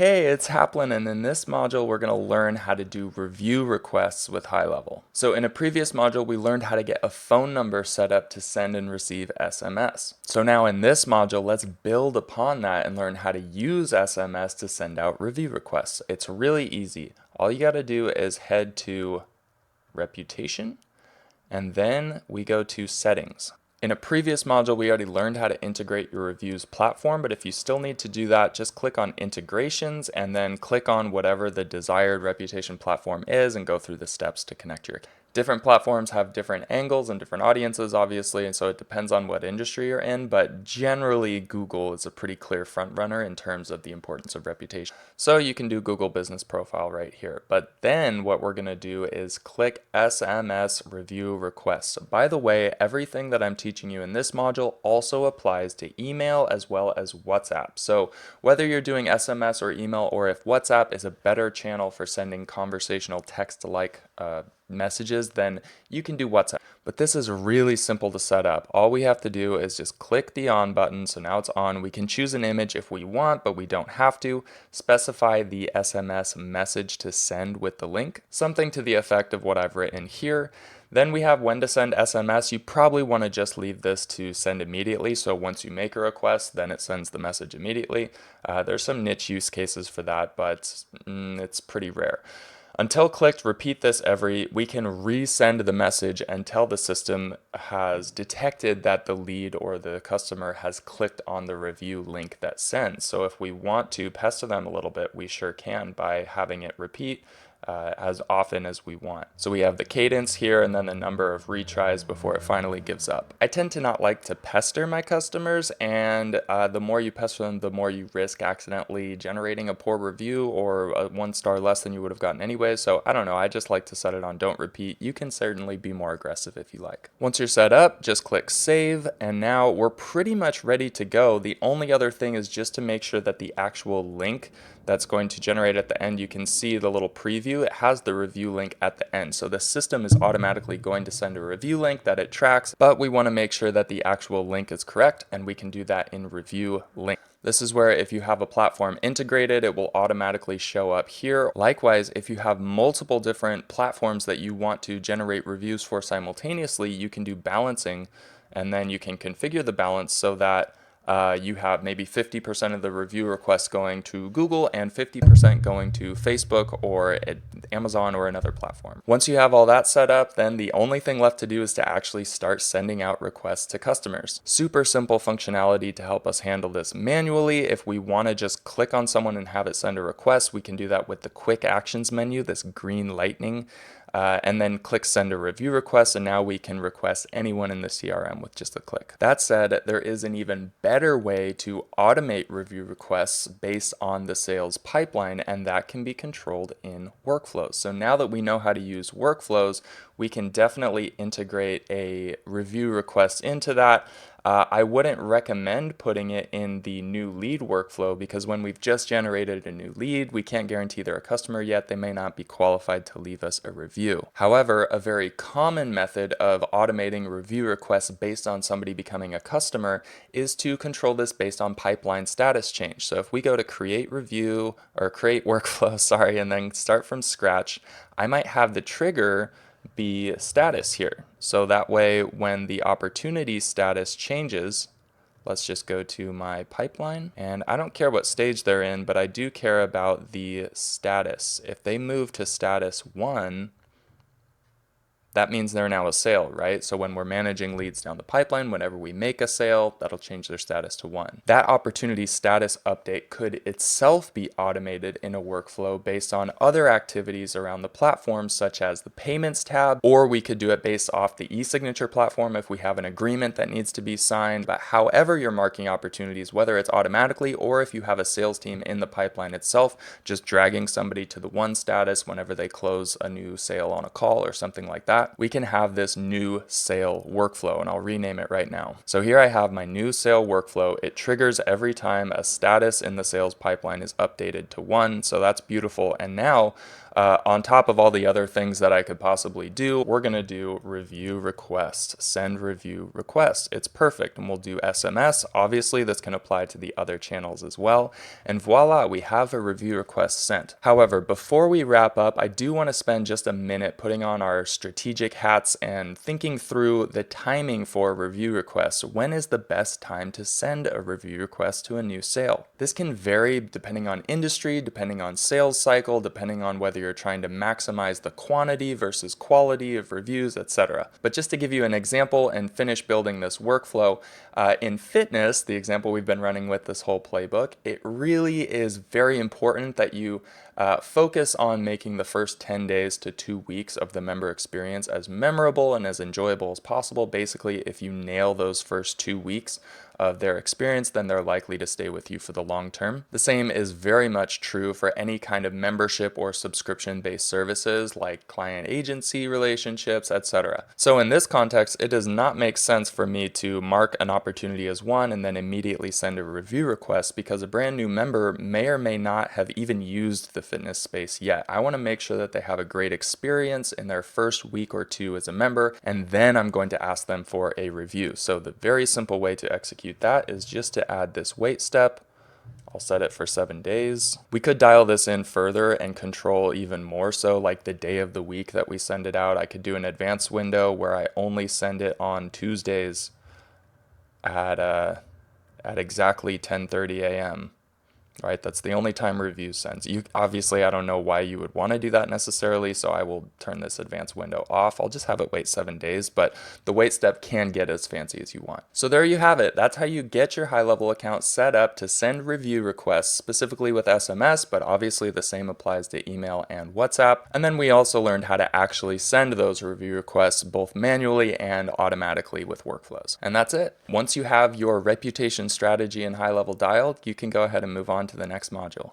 Hey, it's Haplin, and in this module we're going to learn how to do review requests with high level. So in a previous module we learned how to get a phone number set up to send and receive SMS. So now in this module let's build upon that and learn how to use SMS to send out review requests. It's really easy. All you got to do is head to Reputation and then we go to Settings. In a previous module, we already learned how to integrate your reviews platform, but if you still need to do that, just click on integrations and then click on whatever the desired reputation platform is and go through the steps to connect your account. Different platforms have different angles and different audiences, obviously, and so it depends on what industry you're in, but generally Google is a pretty clear front runner in terms of the importance of reputation. So you can do Google Business Profile right here. But then what we're going to do is click SMS Review Request. So by the way, everything that I'm teaching you in this module also applies to email as well as WhatsApp. So whether you're doing SMS or email, or if WhatsApp is a better channel for sending conversational text-like messages, then you can do WhatsApp. But this is really simple to set up. All we have to do is just click the on button. So now it's on. We can choose an image if we want, but we don't have to. Specify the SMS message to send with the link, something to the effect of what I've written here. Then we have when to send SMS. You probably want to just leave this to send immediately. So once you make a request, then it sends the message immediately. There's some niche use cases for that, but it's pretty rare. Until clicked, repeat this we can resend the message until the system has detected that the lead or the customer has clicked on the review link that sends. So if we want to pester them a little bit, we sure can by having it repeat as often as we want. So we have the cadence here and then the number of retries before it finally gives up. I tend to not like to pester my customers, and the more you pester them, the more you risk accidentally generating a poor review or a 1 star less than you would have gotten anyway. So I don't know, I just like to set it on don't repeat. You can certainly be more aggressive if you like. Once you're set up, just click save, and now we're pretty much ready to go. The only other thing is just to make sure that the actual link that's going to generate at the end, you can see the little preview. It has the review link at the end. So the system is automatically going to send a review link that it tracks, but we want to make sure that the actual link is correct, and we can do that in review link. This is where if you have a platform integrated, it will automatically show up here. Likewise, if you have multiple different platforms that you want to generate reviews for simultaneously, you can do balancing, and then you can configure the balance so that you have maybe 50% of the review requests going to Google and 50% going to Facebook or Amazon or another platform. Once you have all that set up, then the only thing left to do is to actually start sending out requests to customers. Super simple functionality to help us handle this manually. If we want to just click on someone and have it send a request, we can do that with the quick actions menu, this green lightning. And then click send a review request, and now we can request anyone in the CRM with just a click. That said, there is an even better way to automate review requests based on the sales pipeline, and that can be controlled in workflows. So now that we know how to use workflows, we can definitely integrate a review request into that. I wouldn't recommend putting it in the new lead workflow, because when we've just generated a new lead, we can't guarantee they're a customer yet. They may not be qualified to leave us a review. However, a very common method of automating review requests based on somebody becoming a customer is to control this based on pipeline status change. So if we go to create review or create workflow, and then start from scratch, I might have the trigger be status here. So that way when the opportunity status changes, let's just go to my pipeline, and I don't care what stage they're in, but I do care about the status. If they move to status 1, that means they're now a sale, right? So when we're managing leads down the pipeline, whenever we make a sale, that'll change their status to 1. That opportunity status update could itself be automated in a workflow based on other activities around the platform, such as the payments tab, or we could do it based off the e-signature platform if we have an agreement that needs to be signed. But however you're marking opportunities, whether it's automatically or if you have a sales team in the pipeline itself, just dragging somebody to the 1 status whenever they close a new sale on a call or something like that, that, we can have this new sale workflow, and I'll rename it right now. So here I have my new sale workflow. It triggers every time a status in the sales pipeline is updated to 1, so that's beautiful. And now, on top of all the other things that I could possibly do, we're going to do review request, send review request. It's perfect. And we'll do SMS. Obviously, this can apply to the other channels as well. And voila, we have a review request sent. However, before we wrap up, I do want to spend just a minute putting on our strategic hats and thinking through the timing for review requests. When is the best time to send a review request to a new sale? This can vary depending on industry, depending on sales cycle, depending on whether you're trying to maximize the quantity versus quality of reviews, etc. But just to give you an example and finish building this workflow, in fitness, the example we've been running with this whole playbook, it really is very important that you focus on making the first 10 days to 2 weeks of the member experience as memorable and as enjoyable as possible. Basically, if you nail those first 2 weeks of their experience, then they're likely to stay with you for the long term. The same is very much true for any kind of membership or subscription-based services like client agency relationships, etc. So in this context, it does not make sense for me to mark an opportunity as 1 and then immediately send a review request, because a brand new member may or may not have even used the fitness space yet. I want to make sure that they have a great experience in their first week or 2 as a member, and then I'm going to ask them for a review. So the very simple way to execute that is just to add this wait step. I'll set it for 7 days. We could dial this in further and control even more so, like the day of the week that we send it out. I could do an advanced window where I only send it on Tuesdays at exactly 10:30 a.m. Right, that's the only time reviews sends. You obviously, I don't know why you would want to do that necessarily, so I will turn this advanced window off. I'll just have it wait 7 days, but the wait step can get as fancy as you want. So there you have it. That's how you get your high-level account set up to send review requests, specifically with SMS, but obviously the same applies to email and WhatsApp. And then we also learned how to actually send those review requests both manually and automatically with workflows. And that's it. Once you have your reputation strategy and high-level dialed, you can go ahead and move on to the next module.